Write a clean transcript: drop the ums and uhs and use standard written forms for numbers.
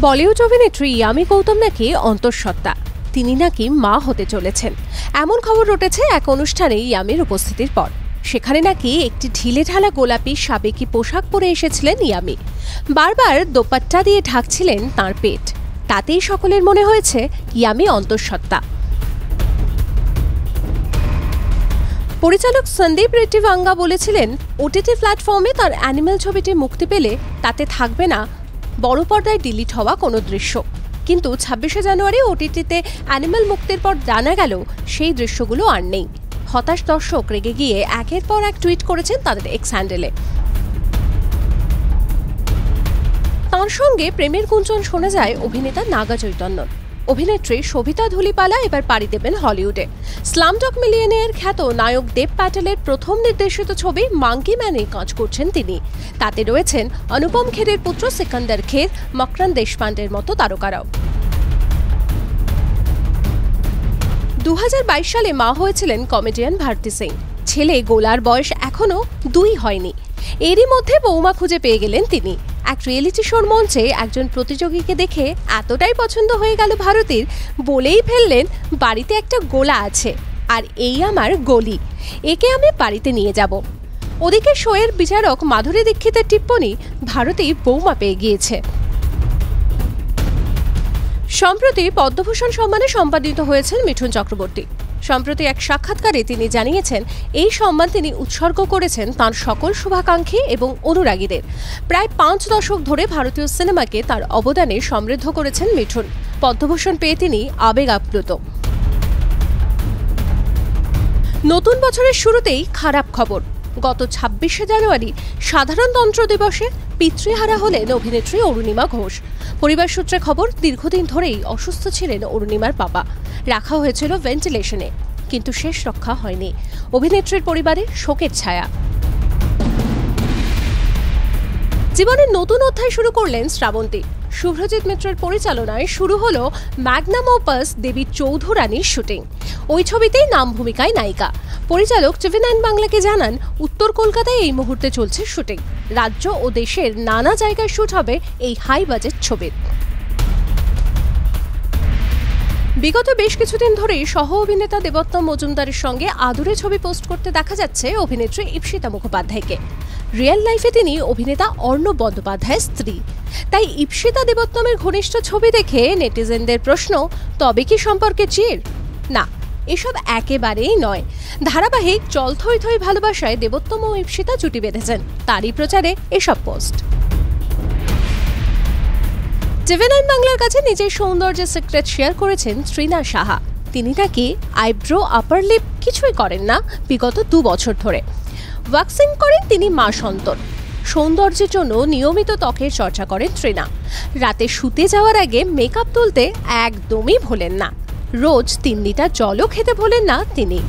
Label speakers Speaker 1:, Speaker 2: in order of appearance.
Speaker 1: বলিউড অভিনেত্রী ইয়ামি গৌতম নাকি অন্তঃসত্ত্বা, তিনি নাকি মা হতে চলেছেন এমন খবর উঠেছে এক অনুষ্ঠানে ইয়ামির উপস্থিতির পর। সেখানে নাকি একটি ঢিলেঢালা গোলাপি সাবেকি পোশাক পরে এসেছিলেন ইয়ামি, বারবার দোপাট্টা দিয়ে ঢাকছিলেন তাঁর পেট। তাতেই সকলের মনে হয়েছে ইয়ামি অন্তঃসত্ত্বা। পরিচালক সন্দীপ রেড্ডি ভাঙ্গা বলেছিলেন, ওটিটি প্ল্যাটফর্মে তার অ্যানিমেল ছবিটি মুক্তি পেলে তাতে থাকবে না বড় পর্দায় ডিলিট হওয়া কোনো দৃশ্য। কিন্তু ২৬শে জানুয়ারি ওটিটিতে অ্যানিমেল মুক্তির পর জানা গেল সেই দৃশ্যগুলো আর নেই। হতাশ দর্শক রেগে গিয়ে একের পর এক টুইট করেছেন তাদের এক্স হ্যান্ডেলে। তাঁর সঙ্গে প্রেমের গুঞ্জন শোনা যায় অভিনেতা নাগা চৈতন্যর। অভিনেত্রী শোভিতা ধুলিপালা এবার পাড়ি দেবেন হলিউডে। স্লামডগ মিলিয়নেয়ার খ্যাত নায়ক দেব প্যাটেলের প্রথম নির্দেশিত ছবি মাঙ্কি ম্যানে কাজ করছেন তিনি। তাতে রয়েছেন অনুপম খেরের পুত্র সিকান্দার খের, মকরান দেশপান্ডের মতো তারকারাও। ২০২২ সালে মা হয়েছিলেন কমেডিয়ান ভারতী সিং। ছেলে গোলার বয়স এখনও ২ হয়নি। এরই মধ্যে বৌমা খুঁজে পেয়ে গেলেন তিনি। এক রিয়েলিটি শোর মঞ্চে একজন প্রতিযোগীকে দেখে এতটাই পছন্দ হয়ে গেল ভারতীর, বলেই ফেললেন, বাড়িতে একটা গোলা আছে আর এই আমার গলি, একে আমি বাড়িতে নিয়ে যাব। ওদিকে শোয়ের বিচারক মাধুরী দীক্ষিতের টিপ্পনী, ভারতী বৌমা পেয়ে গিয়েছে। সম্প্রতি পদ্মভূষণ সম্মানে সম্মানিত হয়েছেন মিঠুন চক্রবর্তী। সম্প্রতি এক সাক্ষাৎকারে তিনি জানিয়েছেন, এই সম্মান তিনি উৎসর্গ করেছেন তাঁর সকল শুভাকাঙ্ক্ষী এবং অনুরাগীদের। প্রায় ৫ দশক ধরে ভারতীয় সিনেমাকে তার অবদানে সমৃদ্ধ করেছেন মিঠুন। পদ্মভূষণ পেয়ে তিনি আবেগ আপ্লুত। নতুন বছরের শুরুতেই খারাপ খবর। গত ২৬শে জানুয়ারি সাধারণতন্ত্র দিবসে পিতৃহারা হলেন অভিনেত্রী অরুণিমা ঘোষ। পরিবার সূত্রে খবর, দীর্ঘদিন ধরেই অসুস্থ ছিলেন অরুণিমার বাবা। রাখা হয়েছিল ভেন্টিলেশনে, কিন্তু শেষ রক্ষা হয়নি। অভিনেত্রীর পরিবারে শোকের ছায়া। জীবনের নতুন অধ্যায় শুরু করলেন শ্রাবন্তী। শুভ্রজিৎ মিত্রের পরিচালনায় শুরু হলো ম্যাগনাম ওপাস দেবী চৌধুরানীর শুটিং। ওই ছবিতেই নাম ভূমিকায় নায়িকা। পরিচালক TV9 বাংলাকে জানান, উত্তর কলকাতায় এই মুহূর্তে চলছে শুটিং। রাজ্য ও দেশের নানা জায়গায় শুট হবে এই হাই বাজেট ছবির। বিগত বেশ কিছুদিন ধরেই সহ অভিনেতা দেবোত্তম মজুমদারের সঙ্গে আদুরে ছবি পোস্ট করতে দেখা যাচ্ছে অভিনেত্রী ইপ্সিতা মুখোপাধ্যায়কে। রিয়েল লাইফে তিনি অভিনেতা অর্ণব বন্দ্যোপাধ্যায়ের স্ত্রী। তাই ইপ্সিতা দেবোত্তমের ঘনিষ্ঠ ছবি দেখে নেটিজেনদের প্রশ্ন, তবে কি সম্পর্কে চির? না, এসব একেবারেই নয়। ধারাবাহিক চল থই থই ভালোবাসায় দেবোত্তম ও ইপ্সিতা জুটি বেঁধেছেন, তারই প্রচারে এসব পোস্ট। TV9 বাংলার কাছে নিজের সৌন্দর্যের সিক্রেট শেয়ার করেছেন তৃণা সাহা। তিনি নাকি আইব্রো, আপার লিপ কিছুই করেন না বিগত ২ বছর ধরে। ওয়াক্সিং করেন তিনি মাস অন্তর। সৌন্দর্যের জন্য নিয়মিত ত্বকের চর্চা করেন তৃণা। রাতে শুতে যাওয়ার আগে মেকআপ তুলতে একদমই ভোলেন না। রোজ ৩ লিটার জলও খেতে ভোলেন না তিনি।